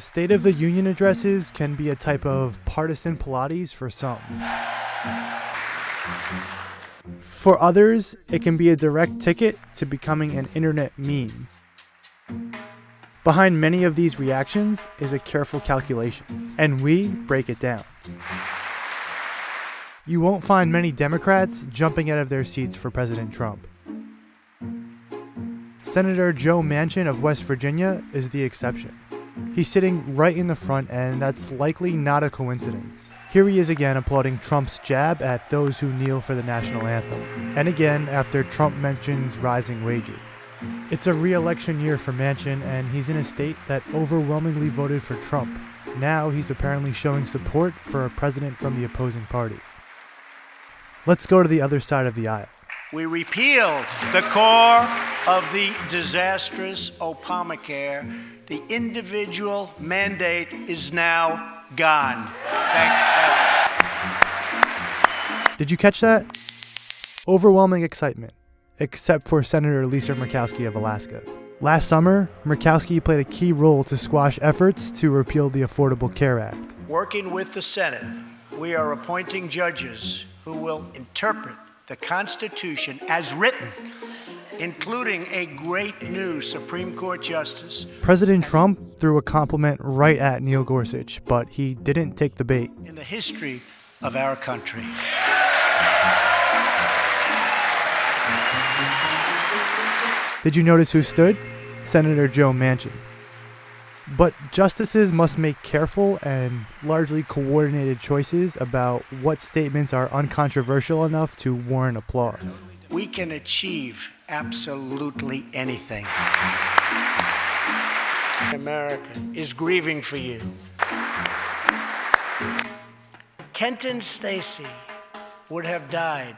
State of the Union addresses can be a type of partisan Pilates for some. For others, it can be a direct ticket to becoming an internet meme. Behind many of these reactions is a careful calculation, and we break it down. You won't find many Democrats jumping out of their seats for President Trump. Senator Joe Manchin of West Virginia is the exception. He's sitting right in the front, and that's likely not a coincidence. Here he is again applauding Trump's jab at those who kneel for the national anthem, and again after Trump mentions rising wages. It's a re-election year for Manchin, and he's in a state that overwhelmingly voted for Trump. Now he's apparently showing support for a president from the opposing party. Let's go to the other side of the aisle. We repealed the core of the disastrous Obamacare. The individual mandate is now gone. Thank heaven. Did you catch that? Overwhelming excitement, except for Senator Lisa Murkowski of Alaska. Last summer, Murkowski played a key role to squash efforts to repeal the Affordable Care Act. Working with the Senate, we are appointing judges who will interpret the Constitution as written, including a great new Supreme Court justice. President Trump threw a compliment right at Neil Gorsuch, but he didn't take the bait. In the history of our country. Did you notice who stood? Senator Joe Manchin. But justices must make careful and largely coordinated choices about what statements are uncontroversial enough to warrant applause. We can achieve absolutely anything. America is grieving for you. Kenton Stacy would have died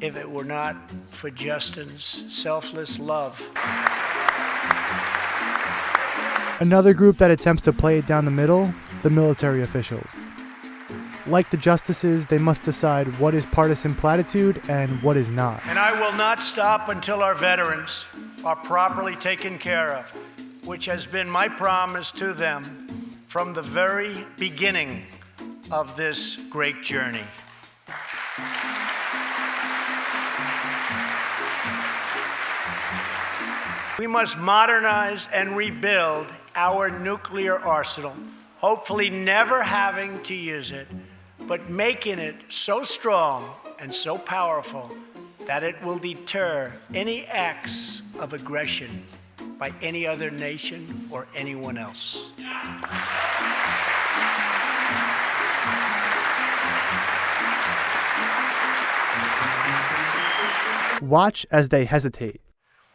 if it were not for Justin's selfless love. Another group that attempts to play it down the middle, the military officials. Like the justices, they must decide what is partisan platitude and what is not. And I will not stop until our veterans are properly taken care of, which has been my promise to them from the very beginning of this great journey. We must modernize and rebuild our nuclear arsenal, hopefully never having to use it, but making it so strong and so powerful that it will deter any acts of aggression by any other nation or anyone else. Watch as they hesitate.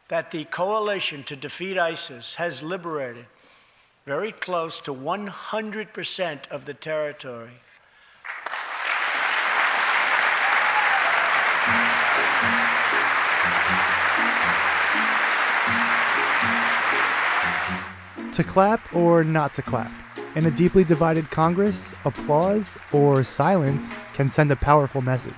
That the coalition to defeat ISIS has liberated very close to 100% of the territory. To clap or not to clap? In a deeply divided Congress, applause or silence can send a powerful message.